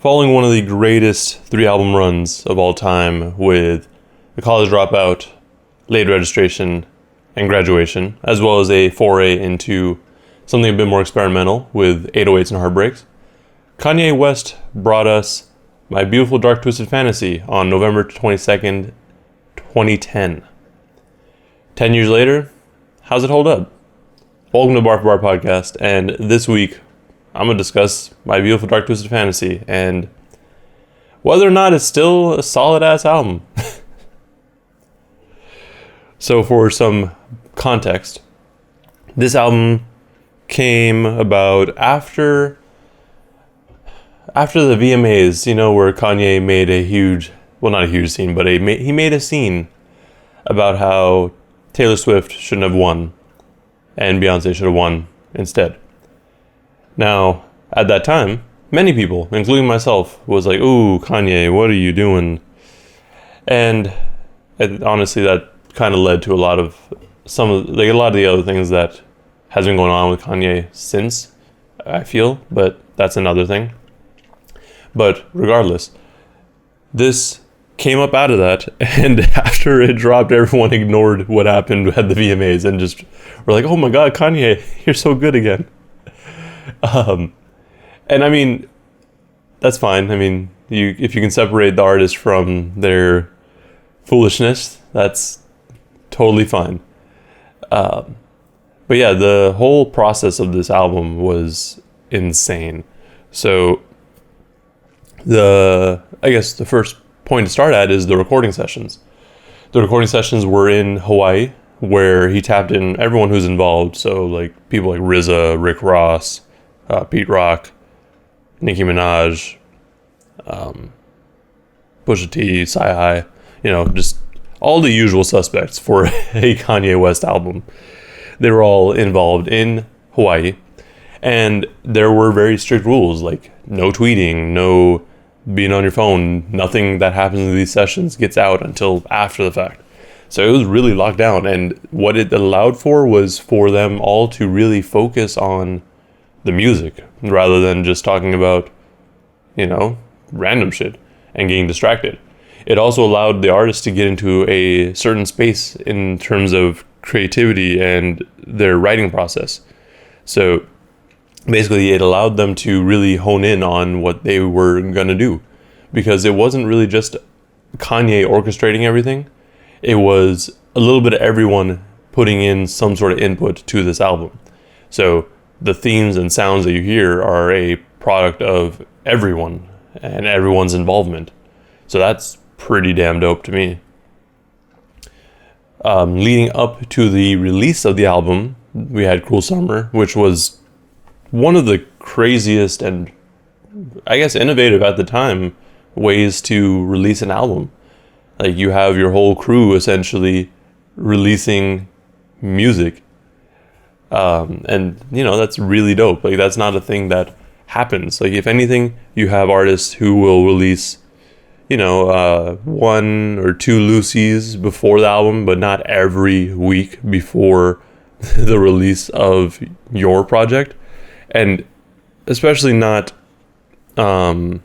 Following one of the greatest 3-album runs of all time with the College Dropout, Late Registration, and Graduation, as well as a foray into something a bit more experimental with 808s and Heartbreaks, Kanye West brought us My Beautiful Dark Twisted Fantasy on November 22nd, 2010. 10 years later, how's it hold up? Welcome to Bar for Bar Podcast, and this week I'm going to discuss My Beautiful Dark Twisted Fantasy and whether or not it's still a solid-ass album. So for some context, this album came about after the VMAs, where Kanye made a huge, well, not a huge scene, but he made a scene about how Taylor Swift shouldn't have won and Beyonce should have won instead. Now, at that time, many people, including myself, was like, "Ooh, Kanye, what are you doing?" And honestly, that kind of led to a lot of the other things that has been going on with Kanye since, I feel, but that's another thing. But regardless, this came up out of that, and after it dropped, everyone ignored what happened at the VMAs and just were like, "Oh my God, Kanye, you're so good again." And I mean, that's fine. I mean, if you can separate the artist from their foolishness, that's totally fine. But yeah, the whole process of this album was insane. So I guess the first point to start at is the recording sessions. The recording sessions were in Hawaii, where he tapped in everyone who's involved. So like people like RZA, Rick Ross, Pete Rock, Nicki Minaj, Pusha T, Sci-Hi, just all the usual suspects for a Kanye West album. They were all involved in Hawaii, and there were very strict rules, like no tweeting, no being on your phone, nothing that happens in these sessions gets out until after the fact. So it was really locked down, and what it allowed for was for them all to really focus on the music rather than just talking about, random shit and getting distracted. It also allowed the artist to get into a certain space in terms of creativity and their writing process. So basically it allowed them to really hone in on what they were going to do, because it wasn't really just Kanye orchestrating everything. It was a little bit of everyone putting in some sort of input to this album. So the themes and sounds that you hear are a product of everyone and everyone's involvement. So that's pretty damn dope to me. Leading up to the release of the album, we had Cruel Summer, which was one of the craziest and, I guess, innovative at the time ways to release an album. Like, you have your whole crew essentially releasing music. And that's really dope. Like, that's not a thing that happens. Like, if anything, you have artists who will release, 1 or 2 Lucy's before the album, but not every week before the release of your project. And especially not, I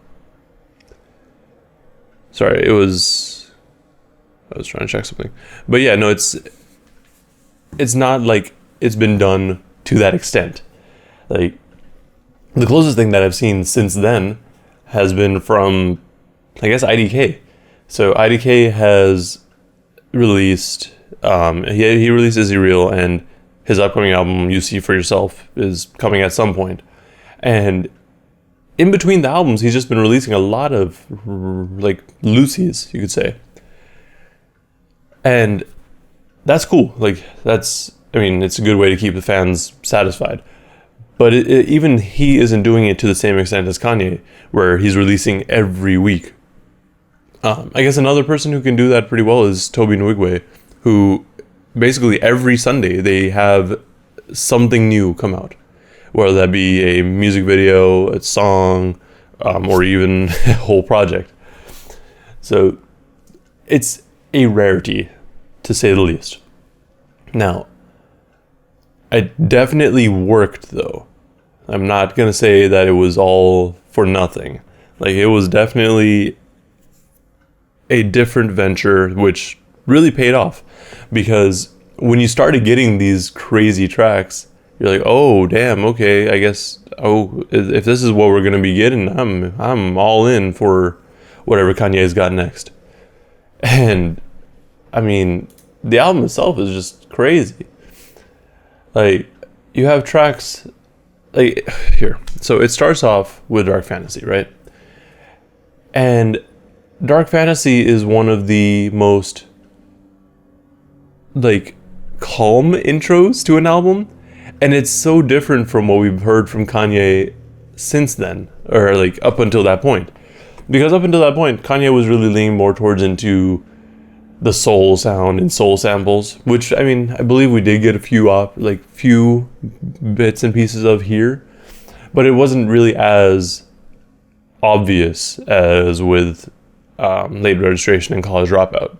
was trying to check something, but yeah, no, it's not like it's been done to that extent. Like, the closest thing that I've seen since then has been from, I guess, IDK. So IDK has released, he released Is He Real, and his upcoming album, You See For Yourself, is coming at some point. And in between the albums, he's just been releasing a lot of, like, Lucy's, you could say. And that's cool. Like, it's a good way to keep the fans satisfied. But even he isn't doing it to the same extent as Kanye, where he's releasing every week. I guess another person who can do that pretty well is Toby Nwigwe, who basically every Sunday they have something new come out, whether that be a music video, a song, or even a whole project. So it's a rarity, to say the least. Now, it definitely worked, though. I'm not going to say that it was all for nothing. Like, it was definitely a different venture, which really paid off, because when you started getting these crazy tracks, you're like, oh damn, okay, I guess, oh, if this is what we're gonna be getting, I'm all in for whatever Kanye's got next. And I mean, the album itself is just crazy. Like, you have tracks like here. So it starts off with Dark Fantasy, right? And Dark Fantasy is one of the most like calm intros to an album, and it's so different from what we've heard from Kanye since then, or like up until that point. Because up until that point, Kanye was really leaning more towards into the soul sound and soul samples, which, I mean, I believe we did get a few bits and pieces of here, but it wasn't really as obvious as with Late Registration and College Dropout.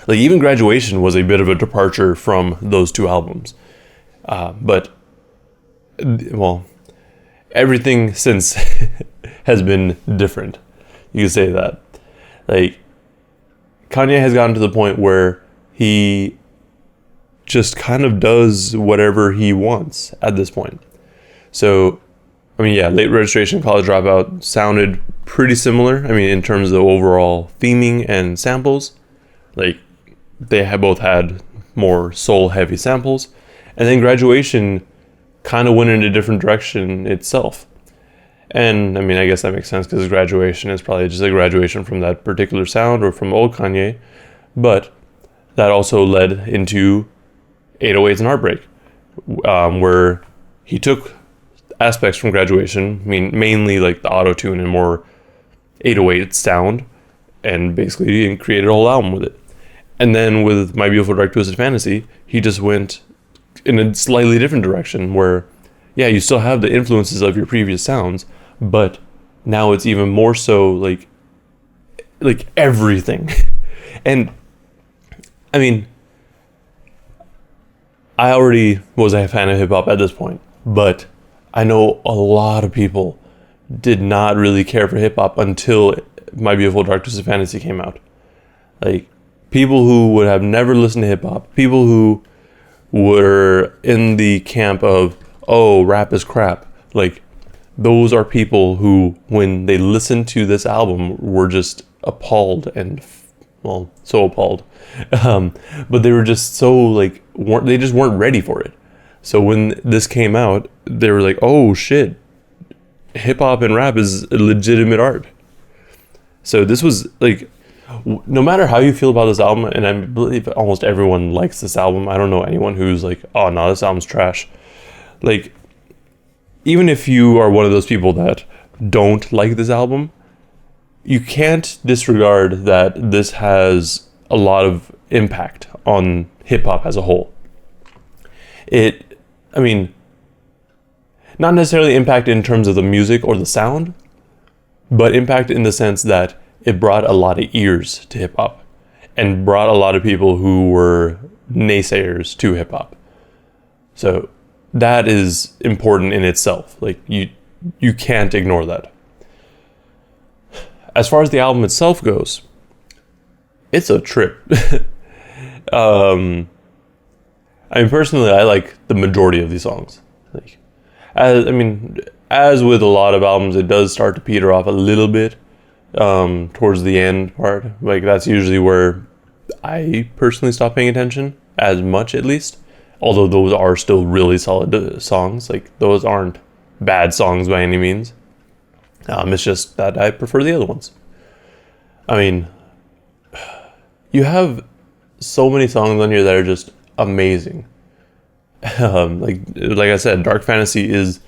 Like, even Graduation was a bit of a departure from those two albums. But, well, everything since has been different. You could say that. Like, Kanye has gotten to the point where he just kind of does whatever he wants at this point. So, I mean, yeah, Late Registration, College Dropout sounded pretty similar. I mean, in terms of the overall theming and samples, like, they have both had more soul-heavy samples. And then Graduation kind of went in a different direction itself. And, I mean, I guess that makes sense because Graduation is probably just a graduation from that particular sound or from old Kanye. But that also led into 808s and Heartbreak, where he took aspects from Graduation, I mean, mainly like the auto-tune and more 808 sound, and basically created a whole album with it. And then with My Beautiful Dark Twisted Fantasy, he just went in a slightly different direction where, yeah, you still have the influences of your previous sounds, but now it's even more so like everything. And I mean, I already was a fan of hip hop at this point, but I know a lot of people did not really care for hip hop until My Beautiful Dark Twisted Fantasy came out. Like, people who would have never listened to hip hop, people who were in the camp of, oh, rap is crap. Like, those are people who, when they listened to this album, were just appalled and, well, so appalled. But they were just so, like, they just weren't ready for it. So when this came out, they were like, oh, shit, hip-hop and rap is a legitimate art. So this was, like, no matter how you feel about this album, and I believe almost everyone likes this album. I don't know anyone who's like, oh, no, this album's trash. Like, even if you are one of those people that don't like this album, you can't disregard that this has a lot of impact on hip-hop as a whole. I mean, not necessarily impact in terms of the music or the sound, but impact in the sense that it brought a lot of ears to hip-hop and brought a lot of people who were naysayers to hip-hop. So that is important in itself. Like, you can't ignore that. As far as the album itself goes, it's a trip. I mean, personally, I like the majority of these songs. Like, as with a lot of albums, it does start to peter off a little bit towards the end part. Like, that's usually where I personally stop paying attention, as much at least. Although those are still really solid songs. Like, those aren't bad songs by any means. It's just that I prefer the other ones. I mean, you have so many songs on here that are just amazing. Like I said, Dark Fantasy is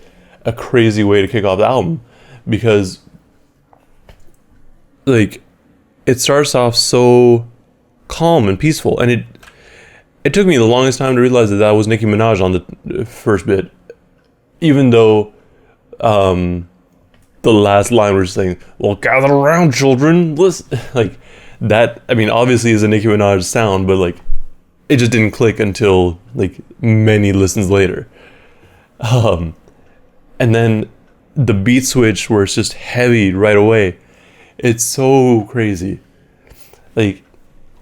a crazy way to kick off the album, because like, it starts off so calm and peaceful, and it took me the longest time to realize that was Nicki Minaj on the first bit, even though the last line was saying, well, gather around, children, listen. Like, that, I mean, obviously is a Nicki Minaj sound, but like, it just didn't click until like many listens later. And then the beat switch where it's just heavy right away. It's so crazy. Like,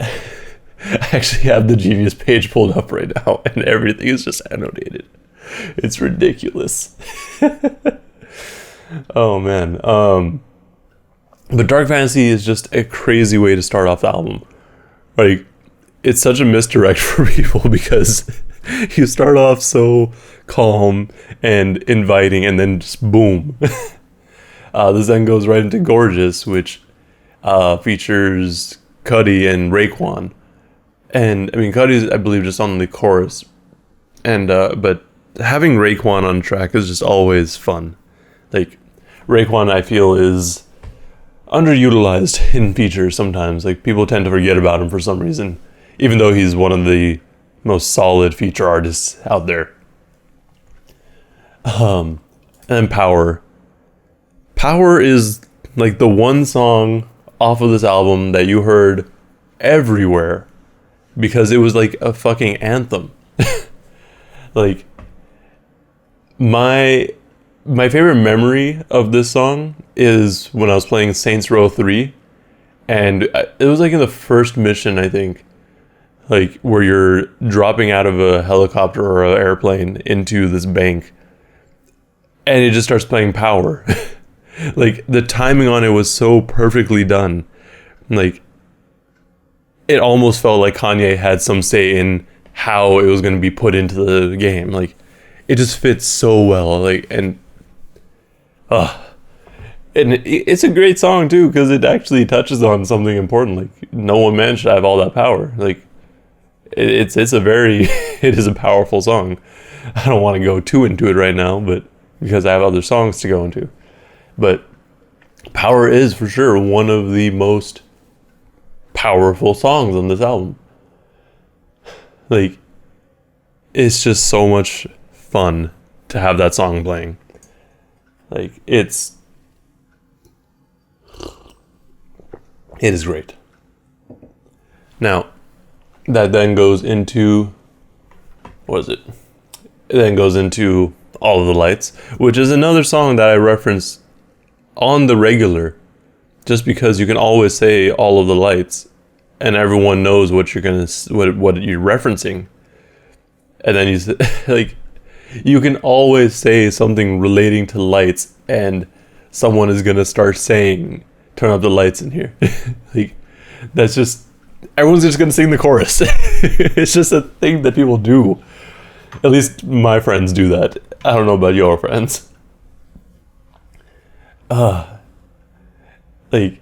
I actually have the Genius page pulled up right now, and everything is just annotated. It's ridiculous. Oh man. But Dark Fantasy is just a crazy way to start off the album. Like, it's such a misdirect for people because you start off so calm and inviting, and then just boom. This then goes right into Gorgeous, which features Cudi and Raekwon. And I mean, Cudi's, I believe, just on the chorus. And but having Raekwon on track is just always fun. Like, Raekwon, I feel, is underutilized in features sometimes. Like, people tend to forget about him for some reason, even though he's one of the most solid feature artists out there. And then Power. Power is like the one song off of this album that you heard everywhere because it was like a fucking anthem. Like, my favorite memory of this song is when I was playing Saints Row 3, and it was like in the first mission, I think, like where you're dropping out of a helicopter or an airplane into this bank, and it just starts playing Power. Like, the timing on it was so perfectly done. Like, it almost felt like Kanye had some say in how it was going to be put into the game. Like, it just fits so well. Like, and it's a great song too, because it actually touches on something important. Like, no one man should have all that power. Like, it's a very it is a powerful song. I don't want to go too into it right now, but because I have other songs to go into. But Power is for sure one of the most powerful songs on this album. Like, it's just so much fun to have that song playing. Like, it is great. Now, that then goes into, what is it? It then goes into All of the Lights, which is another song that I reference on the regular, just because you can always say All of the Lights and everyone knows what you're what you're referencing. And then like, you can always say something relating to lights and someone is gonna start saying, turn up the lights in here. Like, that's just, everyone's just gonna sing the chorus. It's just a thing that people do. At least my friends do that. I don't know about your friends. Like,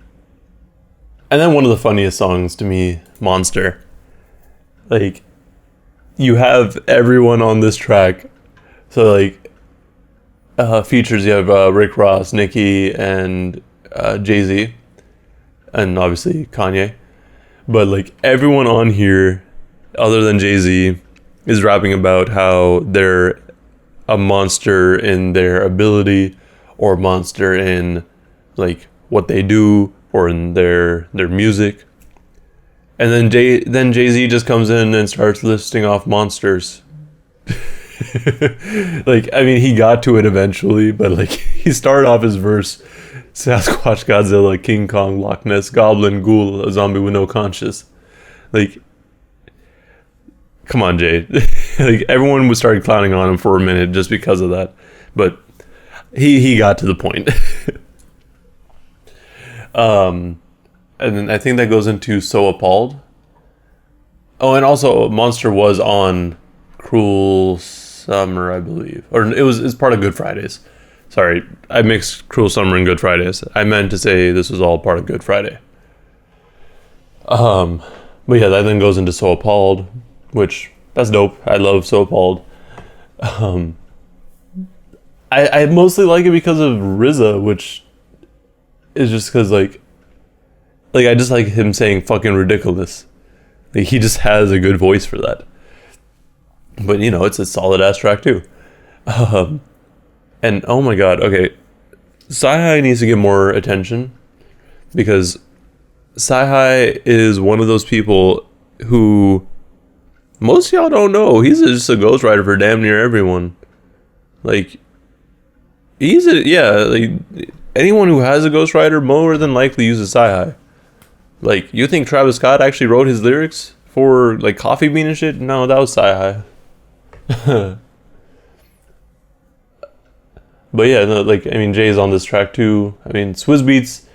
and then one of the funniest songs to me, Monster. Like, you have everyone on this track. So, like, features, you have Rick Ross, Nicki, and Jay-Z, and obviously Kanye. But, like, everyone on here, other than Jay-Z, is rapping about how they're a monster in their ability, or monster in, like, what they do, or in their music. And then Jay-Z just comes in and starts listing off monsters. Like, I mean, he got to it eventually, but, like, he started off his verse: Sasquatch, Godzilla, King Kong, Loch Ness, Goblin, Ghoul, a zombie with no conscience. Like, come on, Jay. Like, everyone would start clowning on him for a minute just because of that, but he got to the point. And then I think that goes into So Appalled. Oh, and also Monster was on Cruel Summer, I believe, or it's part of Good Fridays. Sorry, I mixed Cruel Summer and Good Fridays. I meant to say this was all part of Good Friday. But yeah, that then goes into So Appalled, which, that's dope. I love So Appalled. I mostly like it because of RZA, which is just because, like I just like him saying fucking ridiculous. Like, he just has a good voice for that. But, you know, it's a solid ass track too. And oh my god, okay, Sci-Hi needs to get more attention, because Sci-Hi is one of those people who most of y'all don't know. He's just a ghostwriter for damn near everyone. Like, Yeah, like, anyone who has a ghostwriter more than likely uses sci-hi. Like, you think Travis Scott actually wrote his lyrics for, like, Coffee Bean and shit? No, that was sci-hi. But yeah, no, like, I mean, Jay's on this track too. I mean, Swizz Beatz,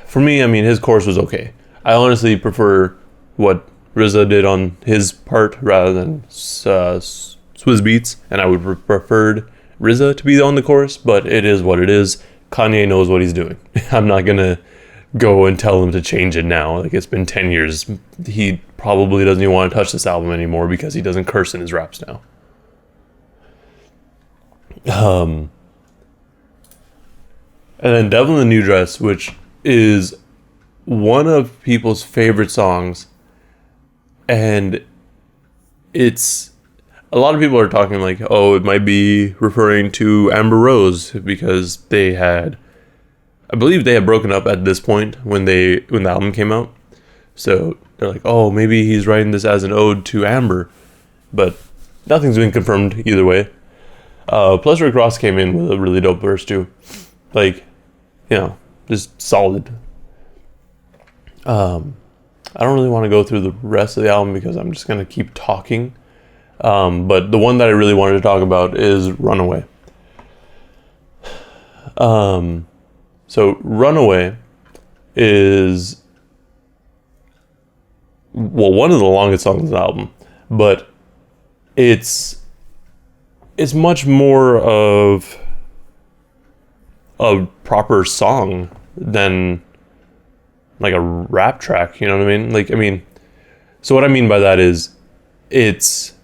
for me, I mean, his chorus was okay. I honestly prefer what RZA did on his part rather than Swizz Beatz, and I would preferred RZA to be on the chorus, but it is what it is. Kanye knows what he's doing. I'm not gonna go and tell him to change it now. Like, it's been 10 years. He probably doesn't even want to touch this album anymore because he doesn't curse in his raps now. And then Devil in the New Dress, which is one of people's favorite songs, and it's a lot of people are talking like, oh, it might be referring to Amber Rose because I believe they had broken up at this point when the album came out. So they're like, oh, maybe he's writing this as an ode to Amber, but nothing's been confirmed either way. Plus Rick Ross came in with a really dope verse too. Like, just solid. I don't really want to go through the rest of the album because I'm just going to keep talking. But the one that I really wanted to talk about is Runaway. So Runaway is, well, one of the longest songs on the album, but it's much more of a proper song than like a rap track, you know what I mean? Like, I mean, so what I mean by that is it's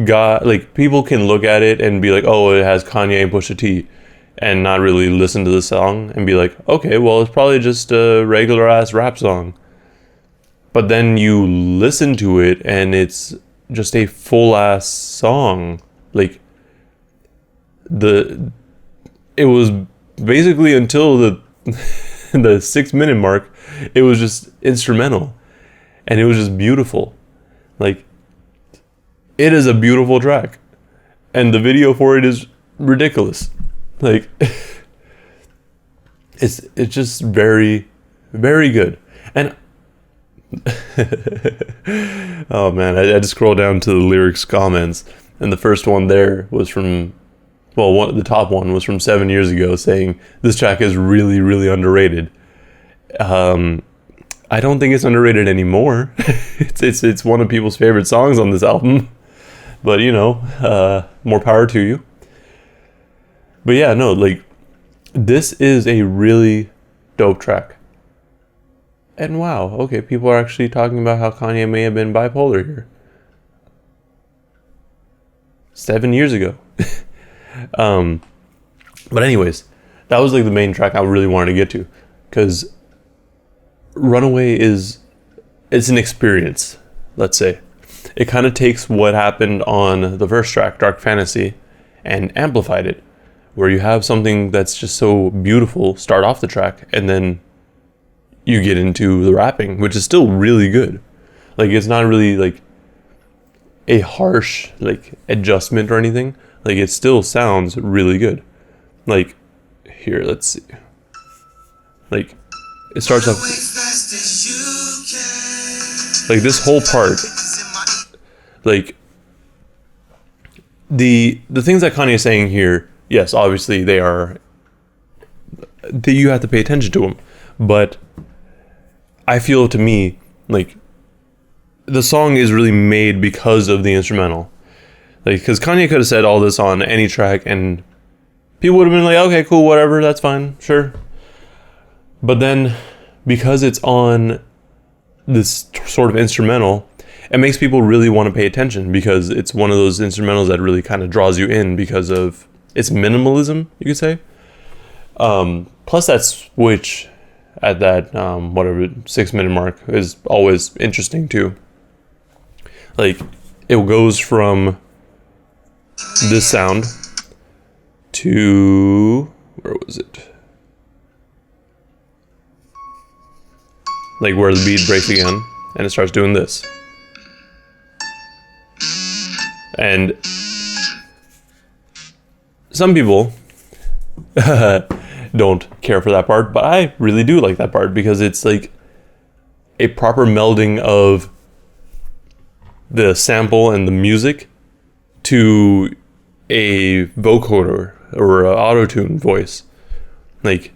got, like, people can look at it and be like, oh, it has Kanye and Pusha T, and not really listen to the song and be like, okay, well, it's probably just a regular ass rap song. But then you listen to it and it's just a full ass song. Like, it was basically until the 6-minute mark, it was just instrumental, and it was just beautiful. Like, it is a beautiful track, and the video for it is ridiculous. Like, it's just very, very good. And oh man, I just scrolled down to the lyrics comments, and the first one there was from, well, the top one was from 7 years ago, saying this track is really, really underrated. I don't think it's underrated anymore. It's one of people's favorite songs on this album, but more power to you. But yeah, no, like, this is a really dope track. And wow, okay, people are actually talking about how Kanye may have been bipolar here. 7 years ago. But anyways, that was like the main track I really wanted to get to, because Runaway it's an experience, let's say. It kind of takes what happened on the first track, Dark Fantasy, and amplified it, where you have something that's just so beautiful start off the track, and then you get into the rapping, which is still really good. Like, it's not really like a harsh like adjustment or anything. Like, it still sounds really good. Like, here, let's see. Like, it starts off like this whole part. Like, the things that Kanye is saying here, yes, obviously you have to pay attention to them. But I feel, to me, like, the song is really made because of the instrumental. Like, because Kanye could have said all this on any track and people would have been like, okay, cool, whatever, that's fine, sure. But then, because it's on this sort of instrumental, it makes people really want to pay attention, because it's one of those instrumentals that really kind of draws you in because of its minimalism, you could say. Plus that switch at that 6-minute mark is always interesting too. Like, it goes from this sound to, where was it? Like, where the beat breaks again, and it starts doing this. And some people don't care for that part, but I really do like that part because it's like a proper melding of the sample and the music to a vocoder or an auto-tune voice. Like,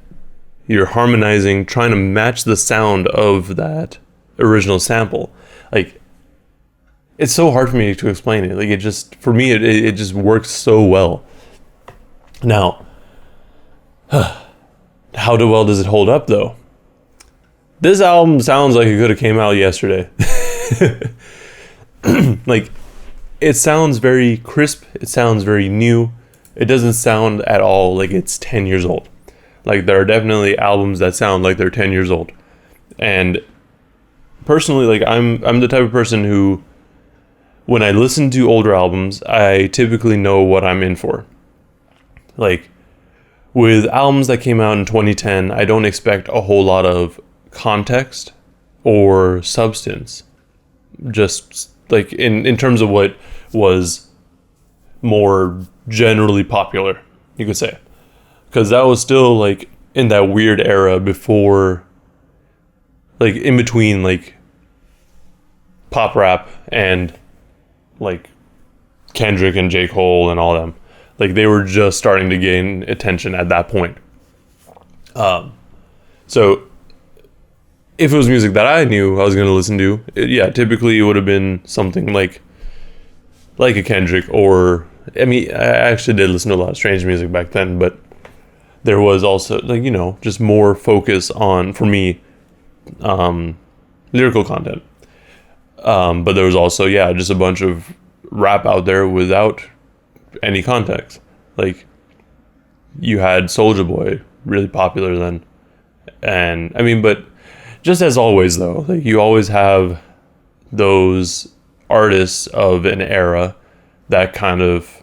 you're harmonizing, trying to match the sound of that original sample. Like, it's so hard for me to explain it. Like, it just, for me, it just works so well. Now, how well does it hold up, though? This album sounds like it could have came out yesterday. Like, it sounds very crisp. It sounds very new. It doesn't sound at all like it's 10 years old. Like, there are definitely albums that sound like they're 10 years old. And personally, like, I'm the type of person who, when I listen to older albums, I typically know what I'm in for. Like, with albums that came out in 2010, I don't expect a whole lot of context or substance. Just like in terms of what was more generally popular, you could say. Because that was still like in that weird era before, like in between like pop rap and like Kendrick and J. Cole and all them. Like, they were just starting to gain attention at that point. So if it was music that I knew I was going to listen to, typically it would have been something like a Kendrick, or, I mean, I actually did listen to a lot of strange music back then, but there was also, like, you know, just more focus on, for me, lyrical content. But there was also, just a bunch of rap out there without any context. Like, you had Soulja Boy, really popular then. And, I mean, but just as always, though, like, you always have those artists of an era that kind of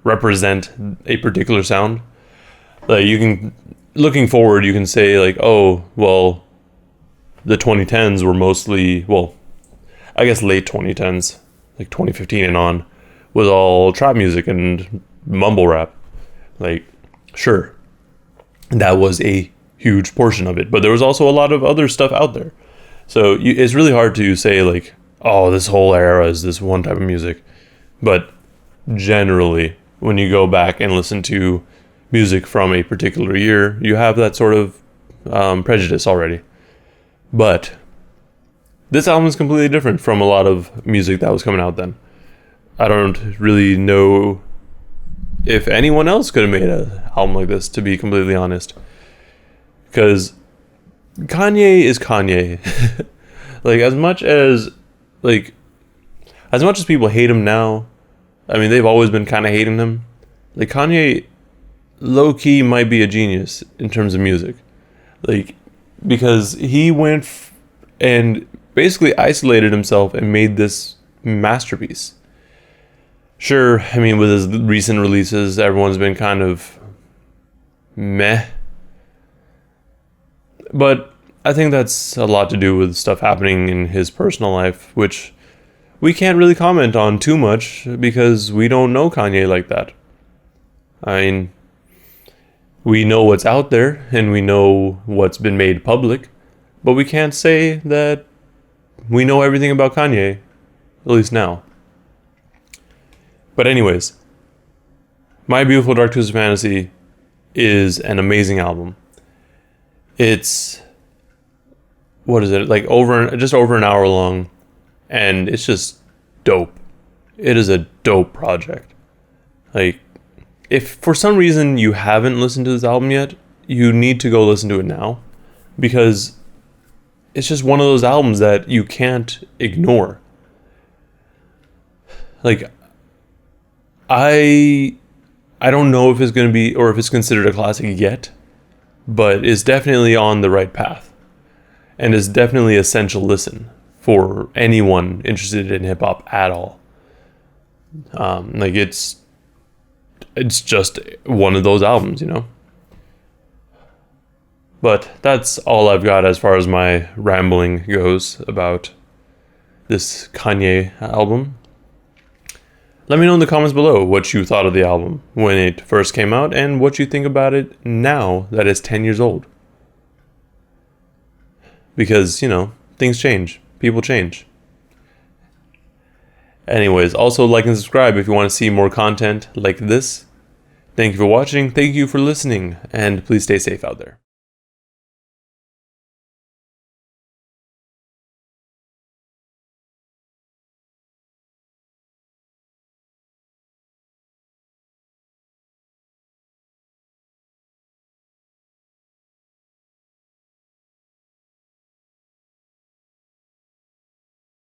represent a particular sound. Like, you can, looking forward, you can say, like, oh, well, the 2010s were mostly, well, I guess late 2010s, like 2015 and on, was all trap music and mumble rap. Like, sure, that was a huge portion of it, but there was also a lot of other stuff out there. So it's really hard to say, like, oh, this whole era is this one type of music. But generally, when you go back and listen to music from a particular year, you have that sort of prejudice already. But this album is completely different from a lot of music that was coming out then. I don't really know if anyone else could have made an album like this, to be completely honest. Because Kanye is Kanye. Like, as much as people hate him now, I mean, they've always been kind of hating him. Like, Kanye, low-key, might be a genius in terms of music. Like, because he went and basically isolated himself and made this masterpiece. Sure, I mean, with his recent releases, everyone's been kind of meh. But I think that's a lot to do with stuff happening in his personal life, which we can't really comment on too much because we don't know Kanye like that. I mean, we know what's out there and we know what's been made public, but we can't say that we know everything about Kanye, at least now. But anyways, My Beautiful Dark Twisted Fantasy is an amazing album. It's, what is it, like just over an hour long, and it's just dope. It is a dope project. Like, if for some reason you haven't listened to this album yet, you need to go listen to it now, because it's just one of those albums that you can't ignore. Like, I don't know if it's going to be, or if it's considered a classic yet, but it's definitely on the right path, and is definitely essential listen for anyone interested in hip hop at all. Like, it's just one of those albums, you know. But that's all I've got as far as my rambling goes about this Kanye album. Let me know in the comments below what you thought of the album when it first came out and what you think about it now that it's 10 years old. Because, things change. People change. Anyways, also like and subscribe if you want to see more content like this. Thank you for watching, thank you for listening, and please stay safe out there.